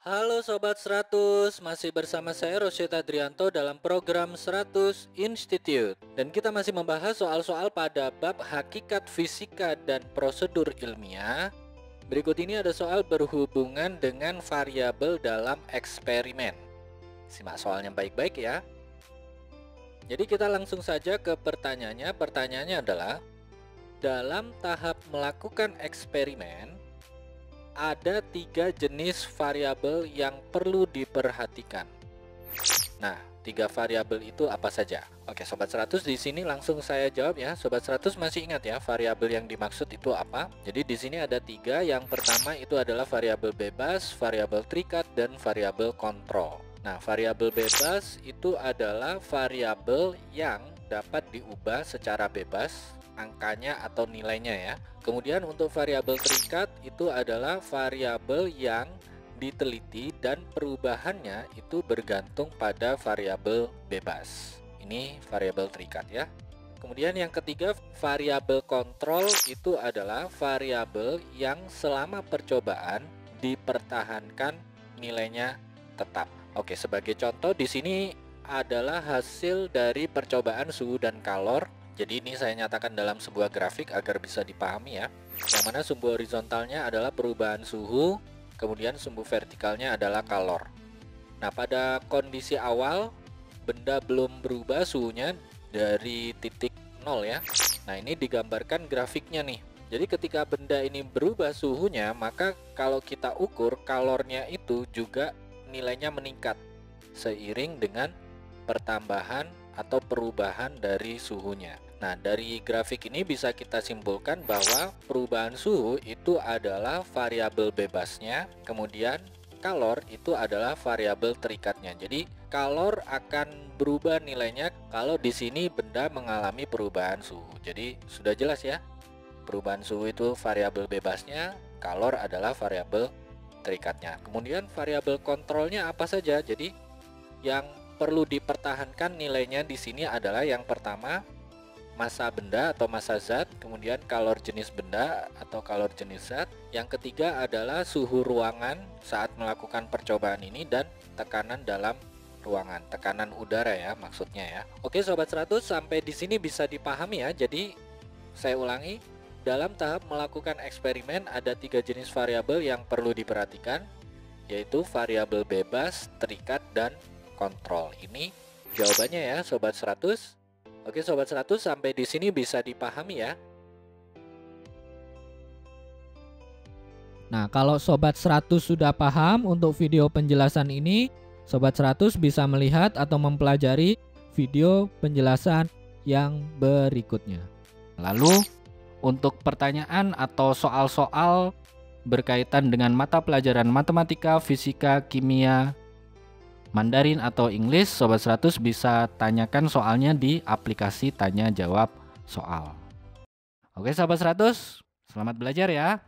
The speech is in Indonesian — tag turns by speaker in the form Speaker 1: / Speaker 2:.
Speaker 1: Halo Sobat 100, masih bersama saya Rosyid Adrianto dalam program 100 Institute. Dan kita masih membahas soal-soal pada bab hakikat fisika dan prosedur ilmiah. Berikut ini ada soal berhubungan dengan variabel dalam eksperimen. Simak soalnya baik-baik ya. Jadi kita langsung saja ke pertanyaannya. Pertanyaannya adalah, dalam tahap melakukan eksperimen, ada 3 jenis variabel yang perlu diperhatikan. Nah, 3 variabel itu apa saja? Oke, Sobat 100, di sini langsung saya jawab ya. Sobat 100 masih ingat ya variabel yang dimaksud itu apa? Jadi di sini ada 3. Yang pertama itu adalah variabel bebas, variabel terikat, dan variabel kontrol. Nah, variabel bebas itu adalah variabel yang dapat diubah secara bebas angkanya atau nilainya ya. Kemudian untuk variabel terikat itu adalah variabel yang diteliti dan perubahannya itu bergantung pada variabel bebas. Ini variabel terikat ya. Kemudian yang ketiga, variabel kontrol itu adalah variabel yang selama percobaan dipertahankan nilainya tetap. Oke, sebagai contoh di sini adalah hasil dari percobaan suhu dan kalor. Jadi ini saya nyatakan dalam sebuah grafik agar bisa dipahami ya. Yang mana sumbu horizontalnya adalah perubahan suhu, kemudian sumbu vertikalnya adalah kalor. Nah, pada kondisi awal benda belum berubah suhunya dari titik 0 ya. Nah, ini digambarkan grafiknya nih. Jadi ketika benda ini berubah suhunya, maka kalau kita ukur kalornya itu juga nilainya meningkat seiring dengan pertambahan atau perubahan dari suhunya. Nah, dari grafik ini bisa kita simpulkan bahwa perubahan suhu itu adalah variabel bebasnya, kemudian kalor itu adalah variabel terikatnya. Jadi, kalor akan berubah nilainya kalau di sini benda mengalami perubahan suhu. Jadi, sudah jelas ya. Perubahan suhu itu variabel bebasnya, kalor adalah variabel terikatnya. Kemudian variabel kontrolnya apa saja? Jadi, yang perlu dipertahankan nilainya di sini adalah yang pertama massa benda atau massa zat, kemudian kalor jenis benda atau kalor jenis zat. Yang ketiga adalah suhu ruangan saat melakukan percobaan ini dan tekanan dalam ruangan, tekanan udara ya maksudnya ya. Oke Sobat 100, sampai di sini bisa dipahami ya. Jadi saya ulangi, dalam tahap melakukan eksperimen ada 3 jenis variabel yang perlu diperhatikan, yaitu variabel bebas, terikat, dan kontrol. Ini jawabannya ya Sobat 100. Oke Sobat 100, sampai di sini bisa dipahami ya.
Speaker 2: Nah, kalau Sobat 100 sudah paham untuk video penjelasan ini, Sobat 100 bisa melihat atau mempelajari video penjelasan yang berikutnya.
Speaker 3: Lalu, untuk pertanyaan atau soal-soal berkaitan dengan mata pelajaran matematika, fisika, kimia, Mandarin atau English, Sobat 100 bisa tanyakan soalnya di aplikasi tanya jawab soal. Oke Sobat 100, selamat belajar ya.